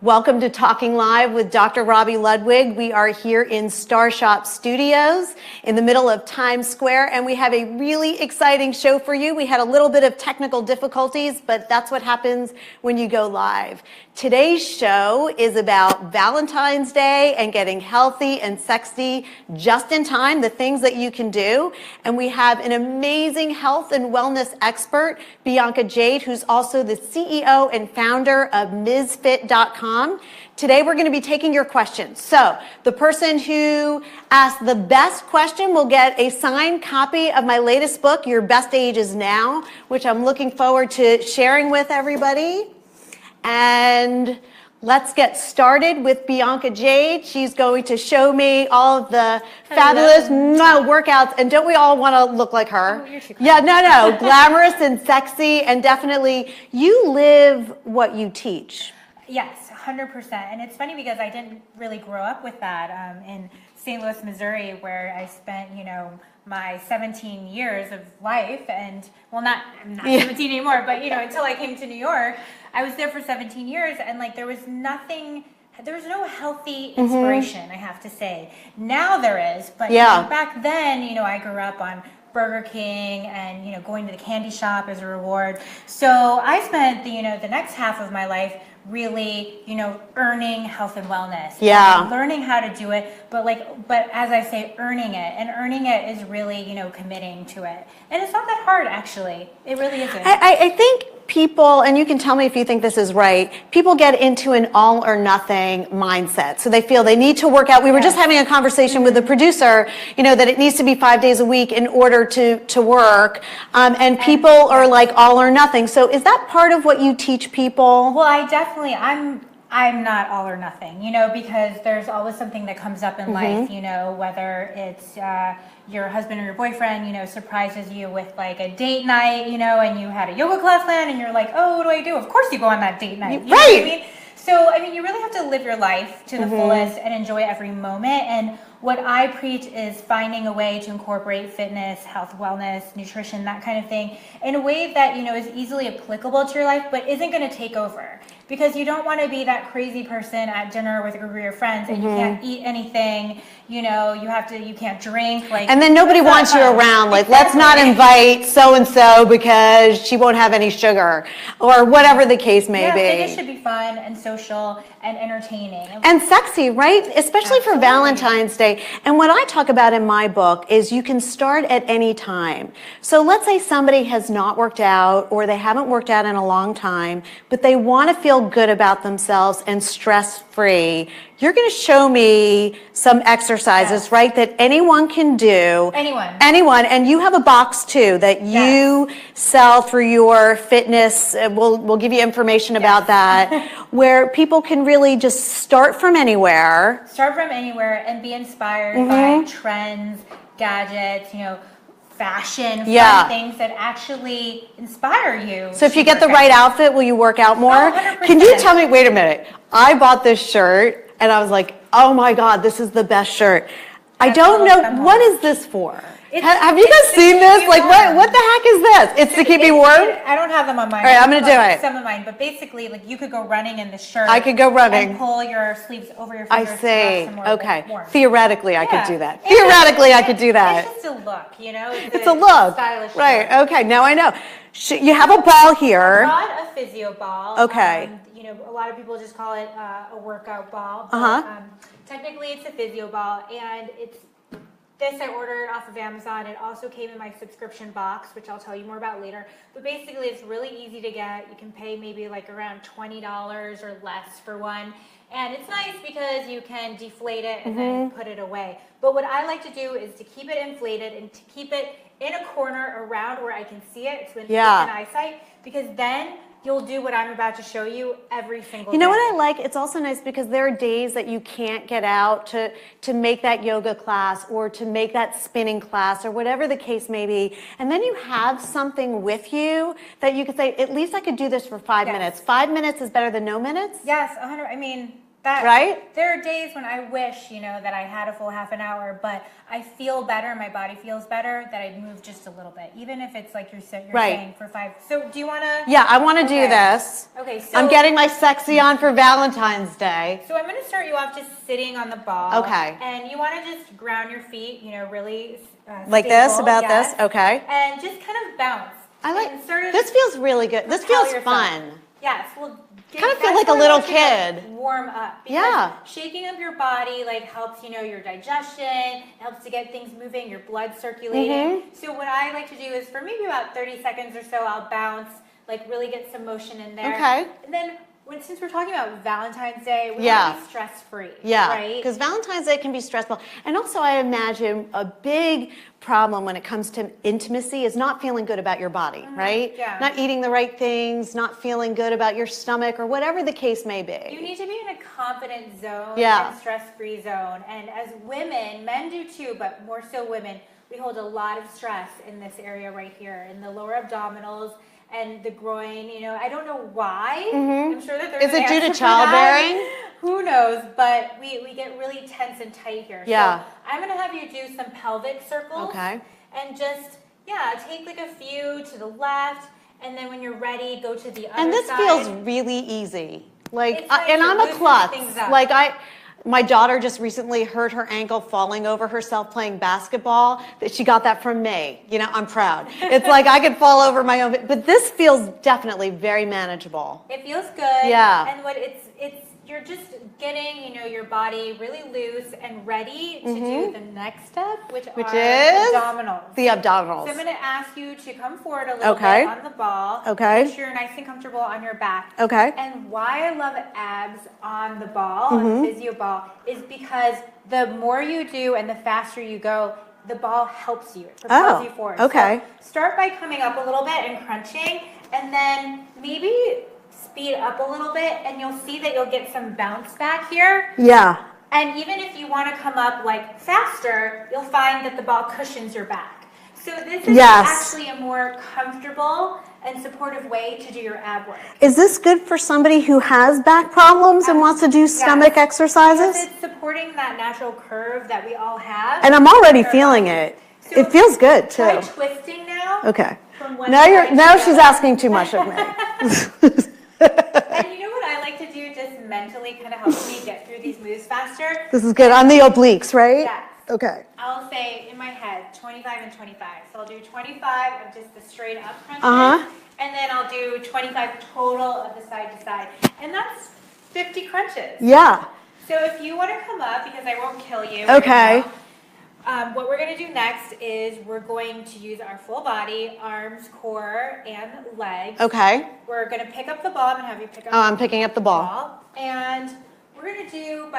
Welcome to Talking Live with Dr. Robi Ludwig. We are here in Starshop Studios in the middle of Times Square, and we have a really exciting show for you. We had a little bit of technical difficulties, but that's what happens when you go live. Today's show is about Valentine's Day and getting healthy and sexy just in time, the things that you can do. And we have an amazing health and wellness expert, Bianca Jade, who's also the CEO and founder of MsFit.com. Today we're going to be taking your questions. So the person who asks the best question will get a signed copy of my latest book, Your Best Age Is Now, which I'm looking forward to sharing with everybody. And let's get started with Bianca Jade. She's going to show me all of the fabulous workouts. And don't we all want to look like her? Oh, you're too yeah, no. Glamorous and sexy. And definitely, you live what you teach. Yes, 100%. And it's funny because I didn't really grow up with that in St. Louis, Missouri, where I spent, my 17 years of life. And, well, I'm not 17 anymore, but, until I came to New York, I was there for 17 years. And, there was no healthy inspiration, I have to say. Now there is. But back then, I grew up on Burger King and, going to the candy shop as a reward. So I spent the next half of my life really, earning health and wellness. Yeah. And learning how to do it, but as I say, earning it. And earning it is really, committing to it. And it's not that hard, actually. It really isn't. I think people, and you can tell me if you think this is right, people get into an all or nothing mindset. So they feel they need to work out. We were just having a conversation with the producer, that it needs to be 5 days a week in order to work. And people are like all or nothing. So is that part of what you teach people? Well, I'm not all or nothing, because there's always something that comes up in life, whether it's your husband or your boyfriend, surprises you with a date night, and you had a yoga class planned and you're like, oh, what do I do? Of course you go on that date night. You know what I mean? So, you really have to live your life to the fullest and enjoy every moment. And what I preach is finding a way to incorporate fitness, health, wellness, nutrition, that kind of thing, in a way that, is easily applicable to your life, but isn't going to take over. Because you don't want to be that crazy person at dinner with a group of your friends and you can't eat anything, you can't drink. And then nobody wants you around. Let's not invite so-and-so because she won't have any sugar or whatever the case may be. Fitness should be fun and social and entertaining. And sexy, right? Especially for Valentine's Day. And what I talk about in my book is you can start at any time. So let's say somebody has not worked out or they haven't worked out in a long time, but they want to feel good about themselves and stress-free. You're going to show me some exercises, right, that anyone can do. Anyone. And you have a box, too, that you sell through your fitness. We'll give you information about that, where people can really just start from anywhere. Start from anywhere and be inspired by trends, gadgets, fashion, fun things that actually inspire you. So if you get the right outfit, will you work out more? Oh, 100%. Can you tell me, wait a minute, I bought this shirt and I was like, oh my God, this is the best shirt. I don't know, what is this for? Have you guys seen this? What the heck is this? It's to keep me warm? I don't have them on mine. All right, I'm going to do it. Some of mine, but basically, you could go running in the shirt. I could go running. And pull your sleeves over your fingers. I see. Okay. Theoretically, I could do that. Theoretically, I could do that. It's just a look, It's a look. Stylish right. look. Okay. Now I know. You have a ball here. I brought a Physio Ball. Okay. A lot of people just call it a workout ball. But, technically, it's a Physio Ball, and this I ordered off of Amazon. It also came in my subscription box, which I'll tell you more about later. But basically, it's really easy to get. You can pay maybe around $20 or less for one. And it's nice because you can deflate it and then put it away. But what I like to do is to keep it inflated and to keep it in a corner around where I can see it. It's within eyesight, because then you'll do what I'm about to show you every single day. You know what I like? It's also nice because there are days that you can't get out to make that yoga class or to make that spinning class or whatever the case may be. And then you have something with you that you could say, at least I could do this for 5 minutes. 5 minutes is better than no minutes? Yes, 100. right? There are days when I wish, that I had a full half an hour, but I feel better, my body feels better, that I move just a little bit, even if it's like you're saying for 5. So do you want to? Yeah, I want to do this. Okay, so I'm getting my sexy on for Valentine's Day. So I'm going to start you off just sitting on the ball. Okay. And you want to just ground your feet, really like stable, this, about this? Okay. And just kind of bounce. This feels really good. This feels fun. Yes, well, kind of feel like a little kid. Warm up. Yeah. Shaking up your body helps, your digestion, helps to get things moving, your blood circulating. So what I like to do is for maybe about 30 seconds or so, I'll bounce, really get some motion in there. Okay. And then since we're talking about Valentine's Day, we want to be stress-free, right? Because Valentine's Day can be stressful. And also I imagine a big problem when it comes to intimacy is not feeling good about your body, right? Yeah. Not eating the right things, not feeling good about your stomach, or whatever the case may be. You need to be in a confident zone and stress-free zone. And as women, men do too, but more so women, we hold a lot of stress in this area right here, in the lower abdominals, and the groin, I don't know why. I'm sure that there's Is it due to childbearing? Who knows? But we get really tense and tight here. Yeah. So I'm going to have you do some pelvic circles. Okay. And just, take a few to the left. And then when you're ready, go to the other side. And this feels really easy. It's and I'm a klutz. My daughter just recently hurt her ankle falling over herself playing basketball. She got that from me. I'm proud. It's like I could fall over my own, but this feels definitely very manageable. It feels good. Yeah. And you're just getting, your body really loose and ready to do the next step, which are is abdominals. The abdominals. So I'm going to ask you to come forward a little bit on the ball. Okay. Make sure you're nice and comfortable on your back. Okay. And why I love abs on the ball, on the Physio Ball, is because the more you do and the faster you go, the ball helps you. It propels you forward. Okay. So start by coming up a little bit and crunching, and then maybe speed up a little bit, and you'll see that you'll get some bounce back here. Yeah. And even if you want to come up faster, you'll find that the ball cushions your back. So this is actually a more comfortable and supportive way to do your ab work. Is this good for somebody who has back problems and wants to do stomach exercises? Because it's supporting that natural curve that we all have. And I'm already feeling it. So it feels good too. Try twisting now. Okay. Now she's asking too much of me. And you know what I like to do just mentally kind of helps me get through these moves faster? This is good. On the obliques, right? Yes. Okay. I'll say in my head 25 and 25. So I'll do 25 of just the straight up crunches. And then I'll do 25 total of the side to side. And that's 50 crunches. Yeah. So if you want to come up, because I won't kill you. Okay. What we're going to do next is we're going to use our full body, arms, core, and legs. Okay. We're going to pick up the ball. I'm going to have you pick up I'm picking up the ball. And we're going to do,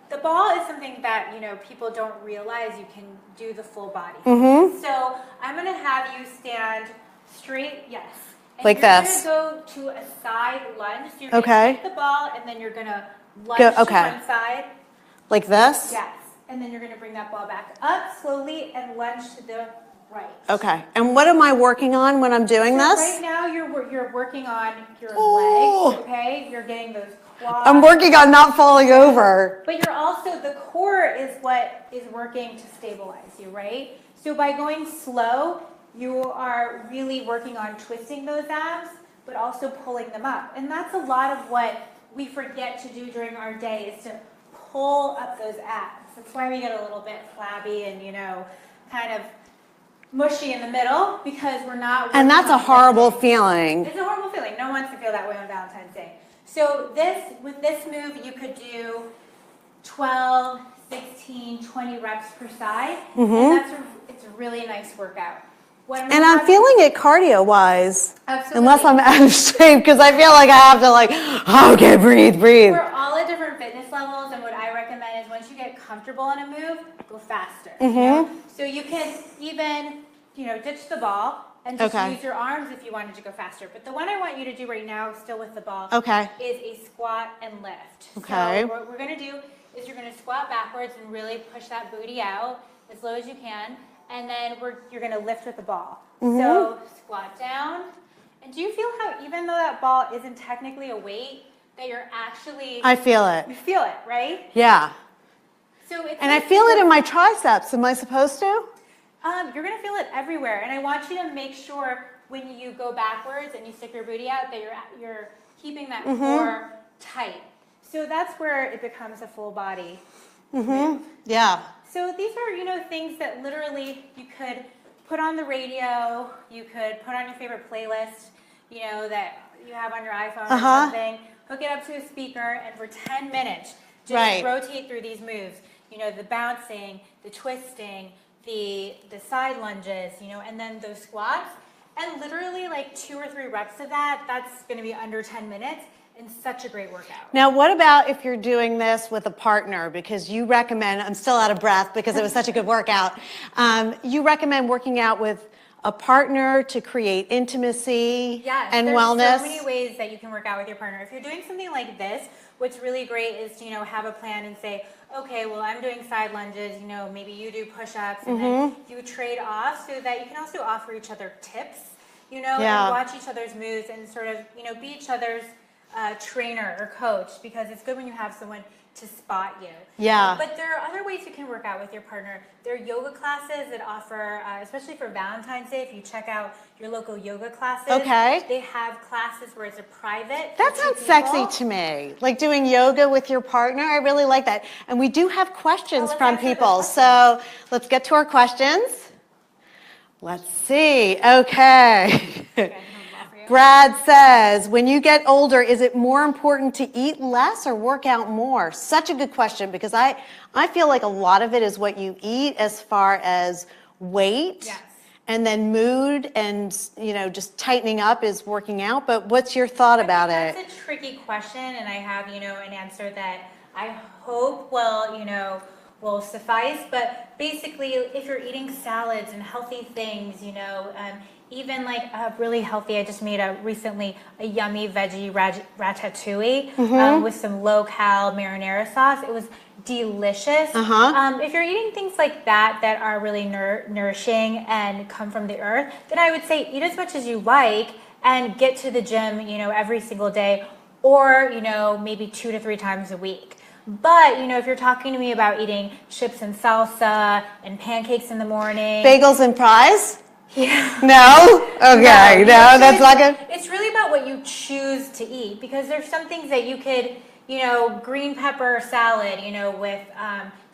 the ball is something that, people don't realize you can do the full body. So I'm going to have you stand straight, yes. And like this. You're going to go to a side lunge. So you're going to take the ball, and then you're going to lunge to one side. Like this? Yes. And then you're going to bring that ball back up slowly and lunge to the right. Okay. And what am I working on when I'm doing this? Right now you're working on your legs, okay? You're getting those quads. I'm working on not falling over. But you're also, the core is what is working to stabilize you, right? So by going slow, you are really working on twisting those abs, but also pulling them up. And that's a lot of what we forget to do during our day, is to pull up those abs. That's why we get a little bit flabby and, kind of mushy in the middle, because we're not. And that's a horrible feeling. It's a horrible feeling. No one wants to feel that way on Valentine's Day. So with this move, you could do 12, 16, 20 reps per side. And it's a really nice workout. And I'm feeling it cardio-wise. Absolutely. Unless I'm out of shape, because I feel like I have to okay, breathe. We're all at different fitness levels, and what I recommend is once you get comfortable in a move, go faster. So you can even, ditch the ball and just use your arms if you wanted to go faster. But the one I want you to do right now, still with the ball, is a squat and lift. Okay. So what we're going to do is you're going to squat backwards and really push that booty out as low as you can. And then you're going to lift with the ball. So squat down. And do you feel how, even though that ball isn't technically a weight, that you're actually, I feel it. you feel it, right? Yeah. So it's And I feel it in my triceps. Am I supposed to? You're going to feel it everywhere. And I want you to make sure when you go backwards and you stick your booty out that you're keeping that core tight. So that's where it becomes a full body move. Yeah. So these are, things that literally you could put on the radio, you could put on your favorite playlist, that you have on your iPhone or something, hook it up to a speaker, and for 10 minutes, just rotate through these moves. The bouncing, the twisting, the side lunges, and then those squats. And literally like 2 or 3 reps of that's going to be under 10 minutes. And such a great workout. Now, what about if you're doing this with a partner? Because you recommend, I'm still out of breath because it was such a good workout. You recommend working out with a partner to create intimacy and wellness? There's so many ways that you can work out with your partner. If you're doing something like this, what's really great is to, have a plan and say, okay, well, I'm doing side lunges, maybe you do push-ups, and then you trade off so that you can also offer each other tips, and watch each other's moves and sort of, be each other's trainer or coach, because it's good when you have someone to spot you. Yeah. But there are other ways you can work out with your partner. There are yoga classes that offer, especially for Valentine's Day, if you check out your local yoga classes, they have classes where it's a private. That sounds sexy to me. Like doing yoga with your partner. I really like that. And we do have questions from people. So let's get to our questions. Let's see. Okay. Brad says, when you get older, is it more important to eat less or work out more? Such a good question, because I feel like a lot of it is what you eat as far as weight. Yes. And then mood and, just tightening up is working out. But what's your thought about it? That's a tricky question, and I have, an answer that I hope will suffice. But basically, if you're eating salads and healthy things, even like really healthy, I just made recently a yummy veggie ratatouille with some low-cal marinara sauce. It was delicious. If you're eating things like that are really nourishing and come from the earth, then I would say eat as much as you like and get to the gym, every single day, or, maybe 2 to 3 times a week. But, if you're talking to me about eating chips and salsa and pancakes in the morning. Bagels and fries? Yeah. No? Okay. No, that's not good. It's really about what you choose to eat, because there's some things that you could, green pepper salad, with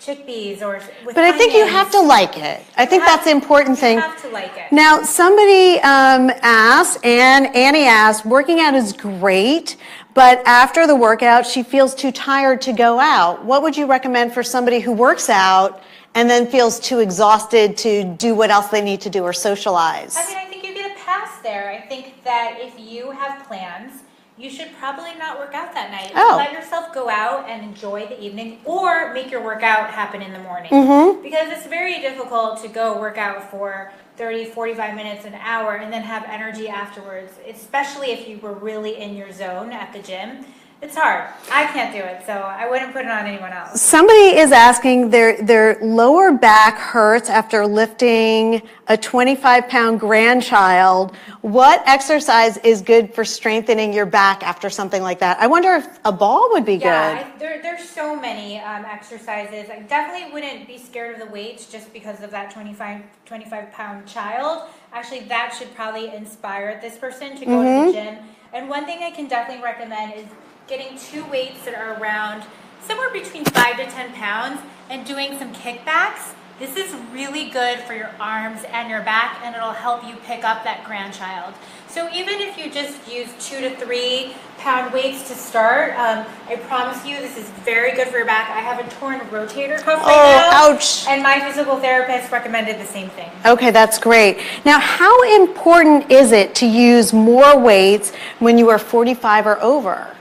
chickpeas or with But I think you have to like it. I think that's the important thing. You have to like it. Now, somebody asked, Annie asked, working out is great, but after the workout, she feels too tired to go out. What would you recommend for somebody who works out and then feels too exhausted to do what else they need to do or socialize? I think you get a pass there. I think that if you have plans, you should probably not work out that night. Let yourself go out and enjoy the evening, or make your workout happen in the morning. Because it's very difficult to go work out for 30, 45 minutes, an hour, and then have energy afterwards, especially if you were really in your zone at the gym. It's hard. I can't do it, so I wouldn't put it on anyone else. Somebody is asking, their lower back hurts after lifting a 25-pound grandchild. What exercise is good for strengthening your back after something like that? I wonder if a ball would be good. There's so many exercises. I definitely wouldn't be scared of the weights just because of that 25-pound child. Actually, that should probably inspire this person to go to the gym. And one thing I can definitely recommend is getting 2 weights that are around somewhere between 5 to 10 pounds and doing some kickbacks. This is really good for your arms and your back, and it'll help you pick up that grandchild. So even if you just use 2 to 3 pound weights to start, I promise you this is very good for your back. I have a torn rotator cuff right now. Ouch. And my physical therapist recommended the same thing. Okay, that's great. Now, how important is it to use more weights when you are 45 or over?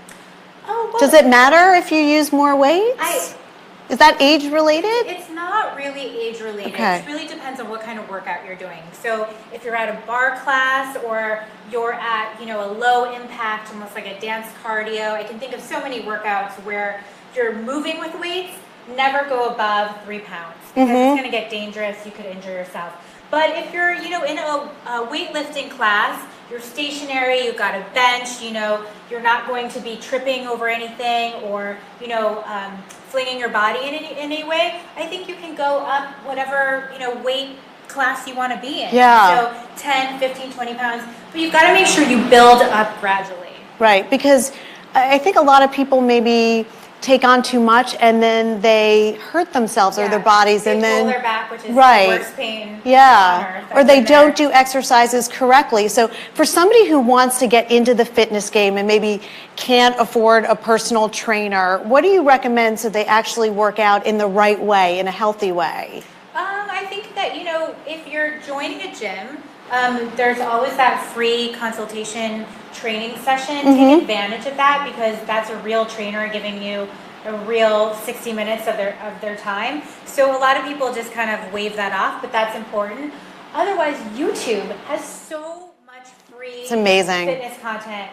Does it matter if you use more weights? Is that age related? It's not really age related. Okay. It really depends on what kind of workout you're doing. So if you're at a bar class or you're at, a low impact, almost like a dance cardio, I can think of so many workouts where you're moving with weights, never go above 3 pounds, because it's going to get dangerous. You could injure yourself. But if you're, in a weightlifting class you're stationary, you've got a bench, you know, you're not going to be tripping over anything or, you know, flinging your body in any way, I think you can go up whatever, you know, weight class you want to be in. Yeah. So 10, 15, 20 pounds, but you've got to make sure you build up gradually. Right, because I think a lot of people maybe take on too much and then they hurt themselves or their bodies they and then pull their back, which is the worst pain on earth. or they don't do exercises correctly. So for somebody who wants to get into the fitness game and maybe can't afford a personal trainer, what do you recommend so they actually work out in the right way, in a healthy way? I think that, you know, if you're joining a gym, there's always that free consultation training session. Take advantage of that because that's a real trainer giving you a real 60 minutes of their time. So a lot of people just kind of wave that off, but that's important. Otherwise, YouTube has so much free It's amazing. fitness content.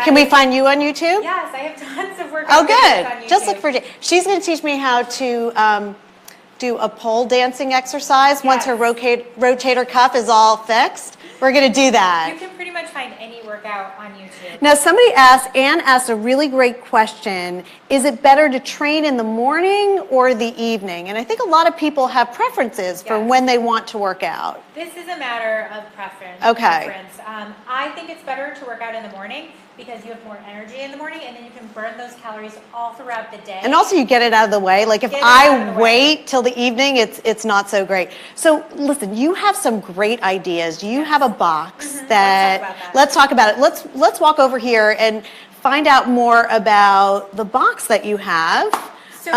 Can we find you on YouTube? Yes, I have tons of work. Oh, good. On YouTube. Just look for Jade. She's going to teach me how to do a pole dancing exercise once her rotator cuff is all fixed. We're going to do that. You can pretty much find any workout on YouTube. Now, Anne asked a really great question. Is it better to train in the morning or the evening? And I think a lot of people have preferences for when they want to work out. This is a matter of preference. Okay. I think it's better to work out in the morning because you have more energy in the morning and then you can burn those calories all throughout the day. And also you get it out of the way. Like if I wait till the evening, it's not so great. So listen, you have some great ideas. You have a box that, let's talk about it. Let's walk over here and find out more about the box that you have. So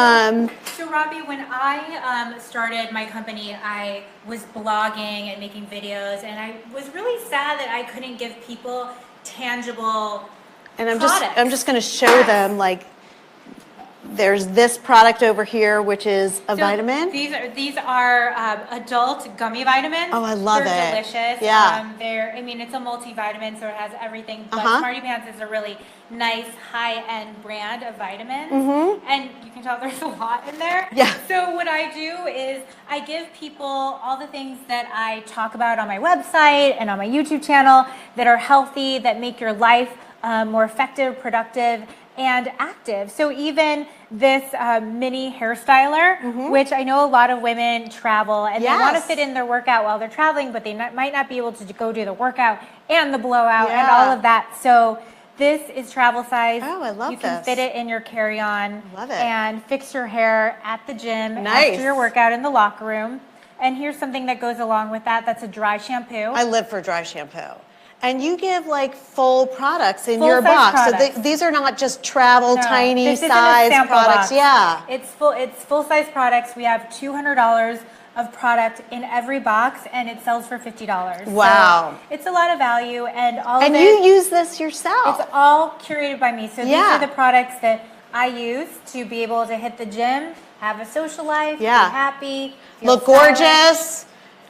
Robi, when I started my company, I was blogging and making videos, and I was really sad that I couldn't give people tangible products. I'm just going to show them, like, there's this product over here, which is a vitamin. These are adult gummy vitamins. Oh, I love They're it. delicious. Yeah. I mean, it's a multivitamin, so it has everything. But Smarty Pants is a really nice high-end brand of vitamins, and you can tell there's a lot in there. Yeah. So what I do is I give people all the things that I talk about on my website and on my YouTube channel that are healthy, that make your life more effective, productive, and active. So even this mini hairstyler, which I know a lot of women travel and they want to fit in their workout while they're traveling, but they might not be able to go do the workout and the blowout and all of that. So this is travel size. Oh, I love You can fit it in your carry-on. Love it. And fix your hair at the gym after your workout in the locker room. And here's something that goes along with that. That's a dry shampoo. I live for dry shampoo. And you give like full products in your box. So these are not just travel, tiny size products. Box. Yeah. It's full size products. We have $200 of product in every box and it sells for $50. Wow. So it's a lot of value and all and of it. And you use this yourself. It's all curated by me. So these are the products that I use to be able to hit the gym, have a social life, be happy, look gorgeous,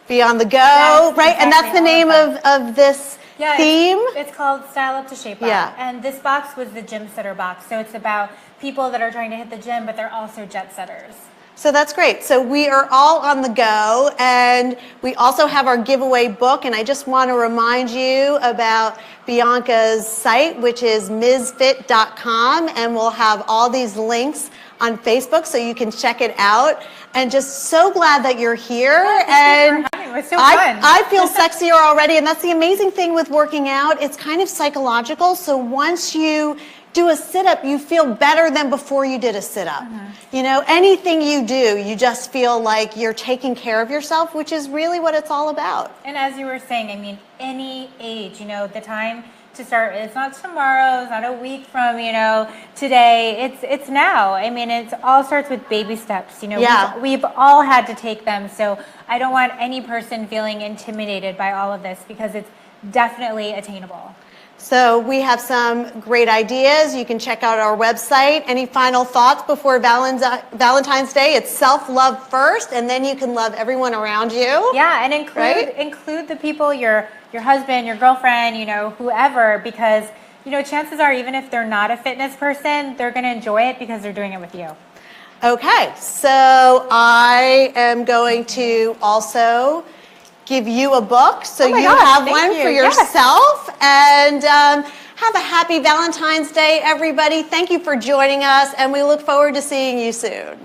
be on the go, right? And that's the name of this theme? It's called Style Up to Shape Up. Yeah. And this box was the gym setter box. So it's about people that are trying to hit the gym, but they're also jet setters. So that's great. So we are all on the go, and we also have our giveaway book, and I just want to remind you about Bianca's site, which is mizfit.com, and we'll have all these links on Facebook so you can check it out. And just so glad that you're here. And it was so fun. I feel sexier already, and that's the amazing thing with working out. It's kind of psychological. So once you do a sit-up, you feel better than before you did a sit-up. You know, anything you do, you just feel like you're taking care of yourself, which is really what it's all about. And as you were saying, I mean, any age, you know, the time to start, it's not tomorrow, it's not a week from, you know, today, it's now. I mean, it all starts with baby steps, you know, we've all had to take them. So I don't want any person feeling intimidated by all of this because it's definitely attainable. So we have some great ideas. You can check out our website. Any final thoughts before Valentine's Day? It's self-love first, and then you can love everyone around you. Yeah, and include the people, your husband, your girlfriend, you know, whoever, because, you know, chances are even if they're not a fitness person, they're going to enjoy it because they're doing it with you. Okay, so I am going to also give you a book so Oh my you gosh, have thank one you. for Yes. yourself. And have a happy Valentine's Day, everybody. Thank you for joining us, and we look forward to seeing you soon.